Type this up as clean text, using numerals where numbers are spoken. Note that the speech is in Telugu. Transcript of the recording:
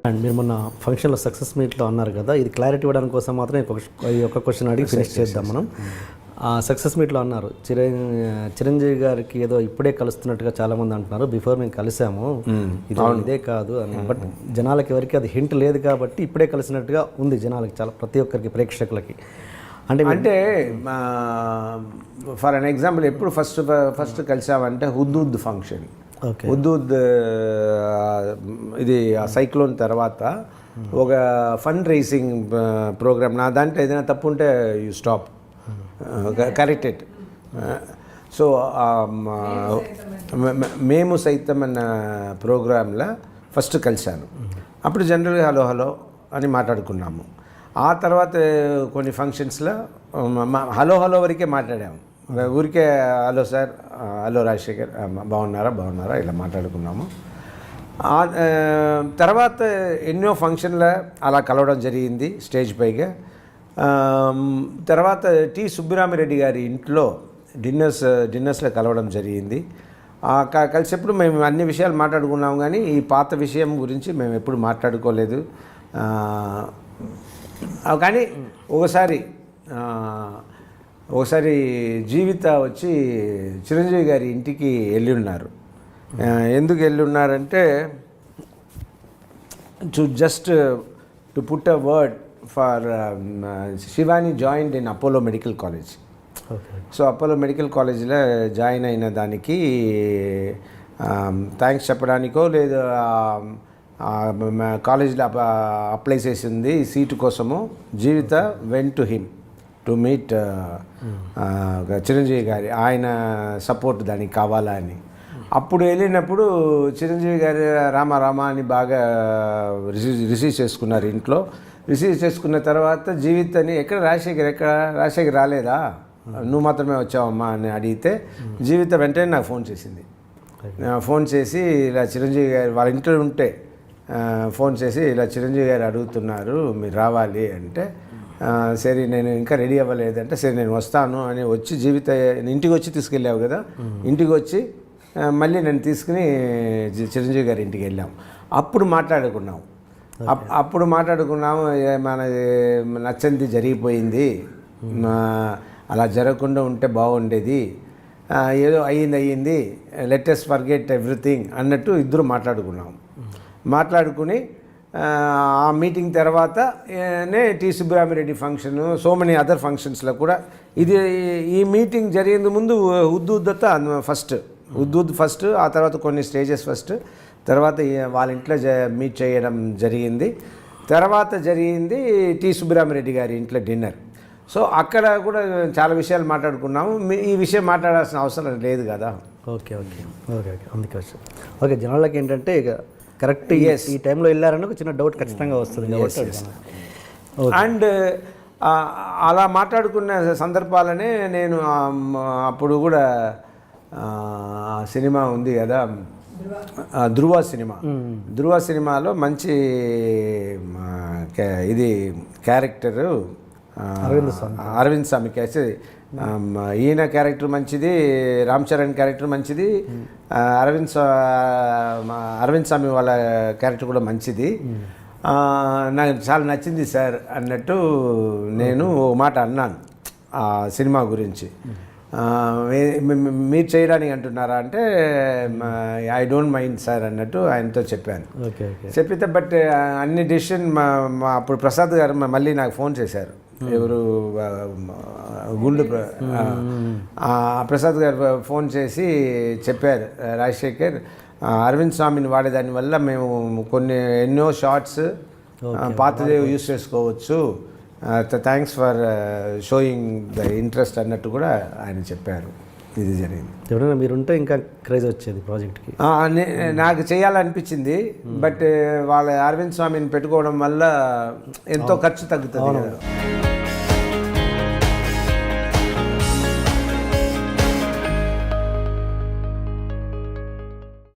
అండ్ మీరు మొన్న ఫంక్షన్లో సక్సెస్ మీట్లో అన్నారు కదా, ఇది క్లారిటీ ఇవ్వడానికి కోసం మాత్రం ఈ ఒక క్వశ్చన్ అడిగి ఫినిష్ చేద్దాం మనం. సక్సెస్ మీట్లో అన్నారు చిరంజీవి గారికి ఏదో ఇప్పుడే కలుస్తున్నట్టుగా చాలామంది అంటున్నారు, బిఫోర్ మేము కలిసాము ఇదే కాదు అని. బట్ జనాలకి ఎవరికి అది హింట్ లేదు కాబట్టి ఇప్పుడే కలిసినట్టుగా ఉంది జనాలకి, చాలా ప్రతి ఒక్కరికి ప్రేక్షకులకి. అంటే ఫర్ అన్ ఎగ్జాంపుల్ ఎప్పుడు ఫస్ట్ కలిసామంటే హుద్దూద్ ఫంక్షన్. హుద్దూద్ ఇది సైక్లోన్ తర్వాత ఒక ఫండ్ రైజింగ్ ప్రోగ్రామ్. నా దాంట్లో ఏదైనా తప్పు ఉంటే you stop, correct it. So మేము సైతం అన్న ప్రోగ్రాంలో ఫస్ట్ కలిశాను. అప్పుడు జనరల్గా హలో హలో అని మాట్లాడుకున్నాము. ఆ తర్వాత కొన్ని ఫంక్షన్స్లో హలో హలో వరకే మాట్లాడాము, ఊరికే హలో సార్, హలో రాజశేఖర్, బాగున్నారా ఇలా మాట్లాడుకున్నాము. తర్వాత ఎన్నో ఫంక్షన్లో అలా కలవడం జరిగింది స్టేజ్ పైగా. తర్వాత టి సుబ్బరామిరెడ్డి గారి ఇంట్లో డిన్నర్స్లో కలవడం జరిగింది. కలిసేప్పుడు మేము అన్ని విషయాలు మాట్లాడుకున్నాము, కానీ ఈ పాత విషయం గురించి మేము ఎప్పుడు మాట్లాడుకోలేదు. కానీ ఒకసారి జీవిత వచ్చి చిరంజీవి గారి ఇంటికి వెళ్ళి ఉన్నారు. ఎందుకు వెళ్ళి ఉన్నారంటే to put a word for Shivani joined in Apollo medical college. So Apollo medical కాలేజ్లో జాయిన్ అయిన దానికి థ్యాంక్స్ చెప్పడానికో లేదా కాలేజ్లో అప్లై చేసింది సీటు కోసము. Jeevitha went to him to meet Chiranjeevi గారి, ఆయన సపోర్ట్ దానికి కావాలా అని. అప్పుడు వెళ్ళినప్పుడు చిరంజీవి గారి రామ అని బాగా రిసీవ్ చేసుకున్నారు ఇంట్లో. రిసీవ్ చేసుకున్న తర్వాత జీవితని రాజశేఖర్ రాలేదా, నువ్వు మాత్రమే వచ్చావమ్మా అని అడిగితే జీవిత వెంటనే నాకు ఫోన్ చేసింది. ఫోన్ చేసి ఇలా చిరంజీవి గారు వాళ్ళ ఇంట్లో ఉంటే ఫోన్ చేసి ఇలా చిరంజీవి గారు అడుగుతున్నారు మీరు రావాలి అంటే, సరే నేను ఇంకా రెడీ అవ్వలేదంటే సరే నేను వస్తాను అని వచ్చి జీవిత ఇంటికి వచ్చి తీసుకెళ్ళావు కదా, ఇంటికి వచ్చి మళ్ళీ నేను తీసుకుని చిరంజీవి గారి ఇంటికి వెళ్ళాము. అప్పుడు మాట్లాడుకున్నాము. మనది నచ్చంది జరిగిపోయింది, అలా జరగకుండా ఉంటే బాగుండేది, ఏదో అయ్యింది, లెట్ us forget everything అన్నట్టు ఇద్దరు మాట్లాడుకుని ఆ మీటింగ్ తర్వాతనే T Subbarami Reddy function, so many other ఫంక్షన్స్లో కూడా ఈ మీటింగ్ జరిగే ముందు హుద్దూద్ ఫస్ట్, ఆ తర్వాత కొన్ని స్టేజెస్ ఫస్ట్, తర్వాత వాళ్ళ ఇంట్లో మీట్ చేయడం జరిగింది. తర్వాత జరిగింది టి సుబ్బరామిరెడ్డి గారి ఇంట్లో డిన్నర్. సో అక్కడ కూడా చాలా విషయాలు మాట్లాడుకున్నాము. ఈ విషయం మాట్లాడాల్సిన అవసరం లేదు కదా. ఓకే అందుకే ఓకే జనాలకి ఏంటంటే ఇక కరెక్ట్ ఈ టైంలో వెళ్ళారని ఒక చిన్న డౌట్ ఖచ్చితంగా వస్తుంది. అండ్ అలా మాట్లాడుకున్న సందర్భాలనే నేను అప్పుడు కూడా సినిమా ఉంది కదా ధృవ సినిమాలో మంచి ఇది క్యారెక్టరు అరవింద్ స్వామి క్యారెక్టర్, ఈయన క్యారెక్టర్ మంచిది, రామ్ చరణ్ క్యారెక్టర్ మంచిది, అరవింద్ స్వామి వాళ్ళ క్యారెక్టర్ కూడా మంచిది, నాకు చాలా నచ్చింది సార్ అన్నట్టు నేను ఓ మాట అన్నాను ఆ సినిమా గురించి. మీరు చేయడానికి అంటున్నారా అంటే ఐ డోంట్ మైండ్ సార్ అన్నట్టు ఆయనతో చెప్పాను. చెప్పితే బట్ అన్ని డెసిషన్ అప్పుడు ప్రసాద్ గారు మళ్ళీ నాకు ఫోన్ చేశారు. ఎవరు గుండు ప్రసాద్ గారు ఫోన్ చేసి చెప్పారు, రాజశేఖర్ అరవింద్ స్వామిని వాడేదాని వల్ల మేము ఎన్నో షార్ట్స్ పాతదే యూస్ చేసుకోవచ్చు, thanks for showing the interest అన్నట్టు కూడా ఆయన చెప్పారు. ఇది జరిగింది. ఎవరైనా మీరుంటే ఇంకా క్రేజ్ వచ్చేది ప్రాజెక్ట్కి. నాకు చేయాలనిపించింది, బట్ వాళ్ళ అరవింద్ స్వామిని పెట్టుకోవడం వల్ల ఎంతో ఖర్చు తగ్గుతుంది కదా.